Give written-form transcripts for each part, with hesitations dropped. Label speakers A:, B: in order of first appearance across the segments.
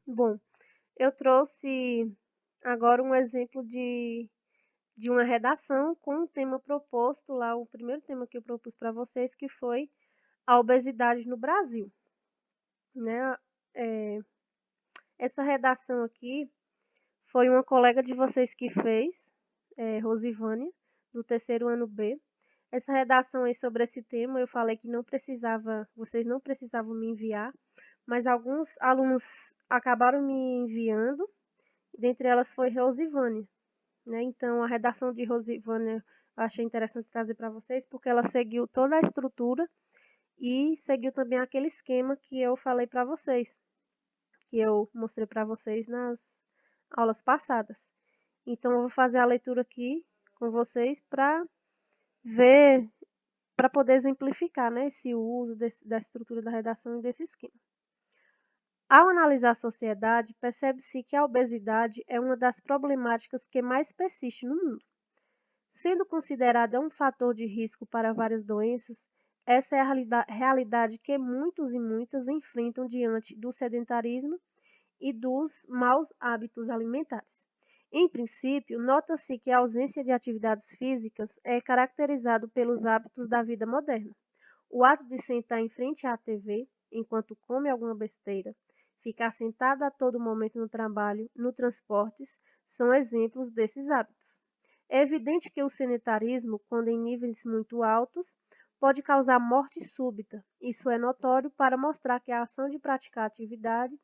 A: Bom, eu trouxe agora um exemplo de uma redação com um tema proposto lá, o primeiro tema que eu propus para vocês, que foi a obesidade no Brasil, né? Eh, Essa redação aqui foi uma colega de vocês que fez, Rosivânia, do terceiro ano B. Essa redação aí sobre esse tema, eu falei que não precisava, vocês não precisavam me enviar, mas alguns alunos acabaram me enviando, dentre elas foi Rosivânia, né? Então, a redação de Rosivânia eu achei interessante trazer para vocês, porque ela seguiu toda a estrutura e seguiu também aquele esquema que eu falei para vocês, que eu mostrei para vocês nas aulas passadas. Então, eu vou fazer a leitura aqui com vocês para ver, para poder exemplificar, né, esse uso da estrutura da redação e desse esquema. Ao analisar a sociedade, percebe-se que a obesidade é uma das problemáticas que mais persiste no mundo. Sendo considerada um fator de risco para várias doenças, essa é a realidade que muitos e muitas enfrentam diante do sedentarismo e dos maus hábitos alimentares. Em princípio, nota-se que a ausência de atividades físicas é caracterizado pelos hábitos da vida moderna. O ato de sentar em frente à TV enquanto come alguma besteira, ficar sentado a todo momento no trabalho, no transportes, são exemplos desses hábitos. É evidente que o sedentarismo, quando em níveis muito altos, pode causar morte súbita. Isso é notório para mostrar que a ação de praticar atividade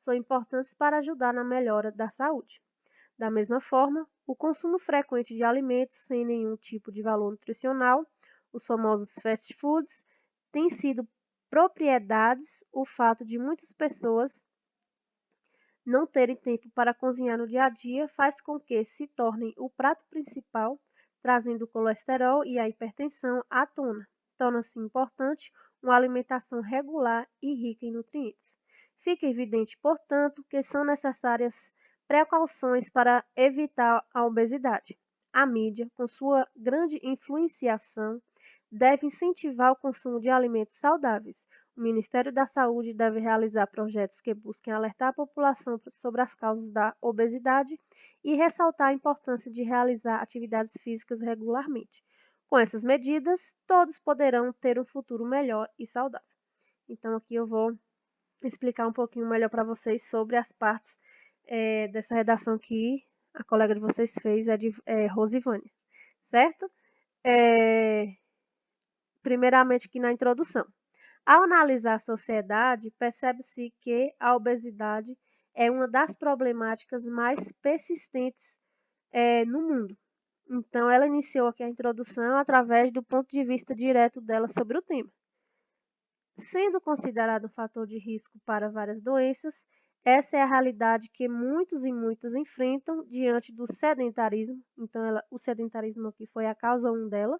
A: são importantes para ajudar na melhora da saúde. Da mesma forma, o consumo frequente de alimentos sem nenhum tipo de valor nutricional, os famosos fast foods, tem sido propriedades o fato de muitas pessoas não terem tempo para cozinhar no dia a dia faz com que se tornem o prato principal, trazendo o colesterol e a hipertensão à tona. Torna-se importante uma alimentação regular e rica em nutrientes. Fica evidente, portanto, que são necessárias precauções para evitar a obesidade. A mídia, com sua grande influenciação, deve incentivar o consumo de alimentos saudáveis. O Ministério da Saúde deve realizar projetos que busquem alertar a população sobre as causas da obesidade e ressaltar a importância de realizar atividades físicas regularmente. Com essas medidas, todos poderão ter um futuro melhor e saudável. Então, aqui eu vou explicar um pouquinho melhor para vocês sobre as partes dessa redação que a colega de vocês fez, Rosivânia, certo? É, primeiramente, aqui na introdução. Ao analisar a sociedade, percebe-se que a obesidade é uma das problemáticas mais persistentes no mundo. Então, ela iniciou aqui a introdução através do ponto de vista direto dela sobre o tema. Sendo considerado um fator de risco para várias doenças, essa é a realidade que muitos e muitas enfrentam diante do sedentarismo. Então, o sedentarismo aqui foi a causa 1 dela,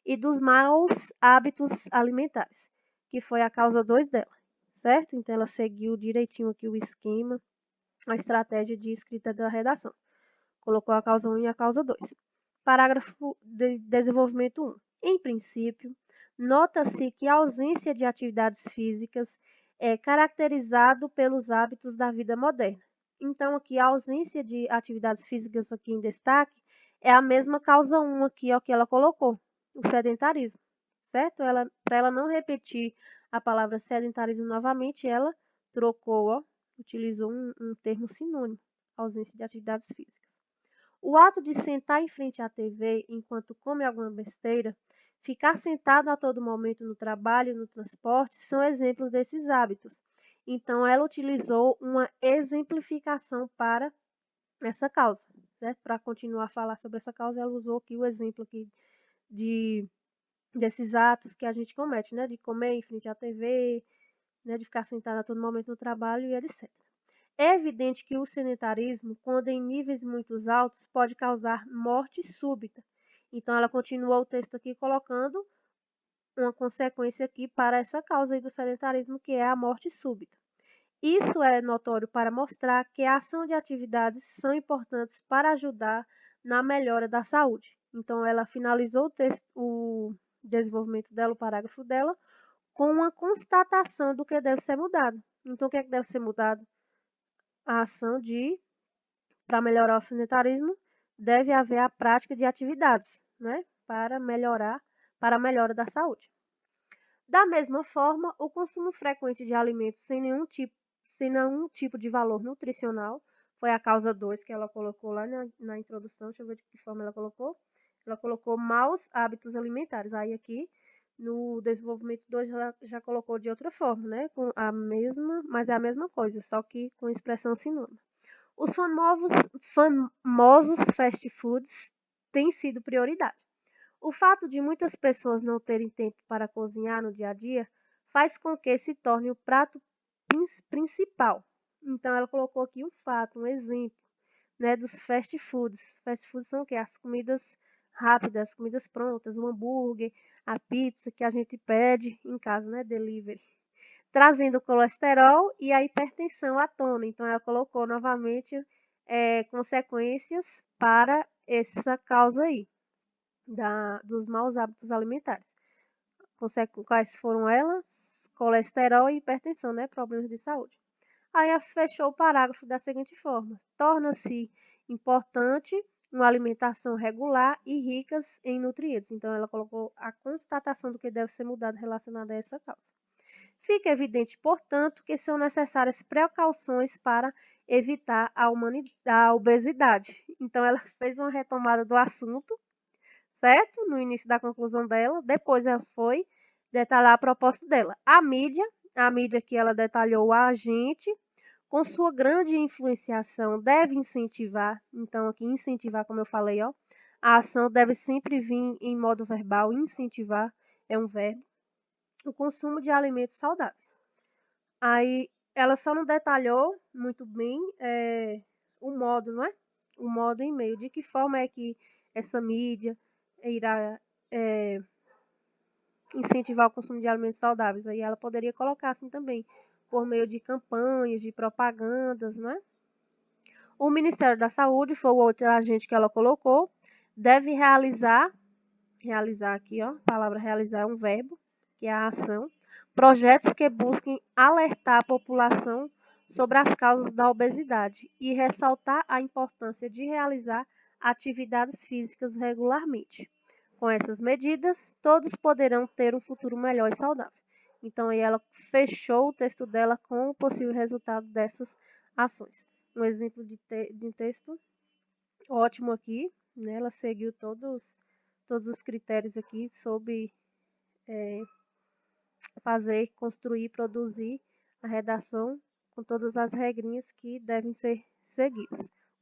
A: e dos maus hábitos alimentares, que foi a causa 2 dela, certo? Então, ela seguiu direitinho aqui o esquema, a estratégia de escrita da redação. Colocou a causa 1 e a causa 2. Parágrafo de desenvolvimento 1. Em princípio, nota-se que a ausência de atividades físicas é caracterizado pelos hábitos da vida moderna. Então, aqui a ausência de atividades físicas aqui em destaque é a mesma causa 1 aqui, ó, que ela colocou, o sedentarismo, certo? Para ela não repetir a palavra sedentarismo novamente, ela trocou, ó, utilizou um termo sinônimo, ausência de atividades físicas. O ato de sentar em frente à TV enquanto come alguma besteira, ficar sentado a todo momento no trabalho, no transporte, são exemplos desses hábitos. Então, ela utilizou uma exemplificação para essa causa, certo? Para continuar a falar sobre essa causa, ela usou aqui o exemplo aqui de, desses atos que a gente comete, né? De comer em frente à TV, né? De ficar sentado a todo momento no trabalho e etc. É evidente que o sedentarismo, quando em níveis muito altos, pode causar morte súbita. Então, ela continua o texto aqui colocando uma consequência aqui para essa causa aí do sedentarismo, que é a morte súbita. Isso é notório para mostrar que a ação de atividades são importantes para ajudar na melhora da saúde. Então, ela finalizou o desenvolvimento dela, o parágrafo dela, com uma constatação do que deve ser mudado. Então, o que é que deve ser mudado? a ação de, para melhorar o sedentarismo, deve haver a prática de atividades, né, para a melhora da saúde. Da mesma forma, o consumo frequente de alimentos sem nenhum tipo de valor nutricional, foi a causa 2 que ela colocou lá na introdução, deixa eu ver de que forma ela colocou. Ela colocou maus hábitos alimentares. Aí aqui, no desenvolvimento 2, ela já colocou de outra forma, né? Com a mesma, mas é a mesma coisa, só que com expressão sinônima. Os famosos fast foods têm sido prioridade. O fato de muitas pessoas não terem tempo para cozinhar no dia a dia faz com que se torne o prato principal. Então, ela colocou aqui um fato, um exemplo, né, dos fast foods. Fast foods são o quê? As comidas rápidas, as comidas prontas, o hambúrguer, a pizza que a gente pede em casa, né, delivery, trazendo o colesterol e a hipertensão à tona. Então, ela colocou novamente consequências para essa causa aí dos maus hábitos alimentares. Quais foram elas? Colesterol e hipertensão, né? Problemas de saúde. Aí ela fechou o parágrafo da seguinte forma: torna-se importante uma alimentação regular e ricas em nutrientes. Então, ela colocou a constatação do que deve ser mudado relacionado a essa causa. Fica evidente, portanto, que são necessárias precauções para evitar a obesidade. Então, ela fez uma retomada do assunto, certo? No início da conclusão dela. Depois ela foi detalhar a proposta dela. A mídia que ela detalhou a agente, com sua grande influenciação, deve incentivar, então aqui incentivar, como eu falei, ó, a ação deve sempre vir em modo verbal, incentivar é um verbo, o consumo de alimentos saudáveis. Aí ela só não detalhou muito bem o modo, não é? O modo e meio, de que forma é que essa mídia irá incentivar o consumo de alimentos saudáveis. Aí ela poderia colocar assim também, por meio de campanhas, de propagandas, né? O Ministério da Saúde foi o outro agente que ela colocou, deve realizar aqui, ó, a palavra realizar é um verbo, que é a ação, projetos que busquem alertar a população sobre as causas da obesidade e ressaltar a importância de realizar atividades físicas regularmente. Com essas medidas, todos poderão ter um futuro melhor e saudável. Então, aí ela fechou o texto dela com o possível resultado dessas ações. Um exemplo de um texto ótimo aqui, né? Ela seguiu todos os critérios aqui sobre fazer, construir, produzir a redação com todas as regrinhas que devem ser seguidas.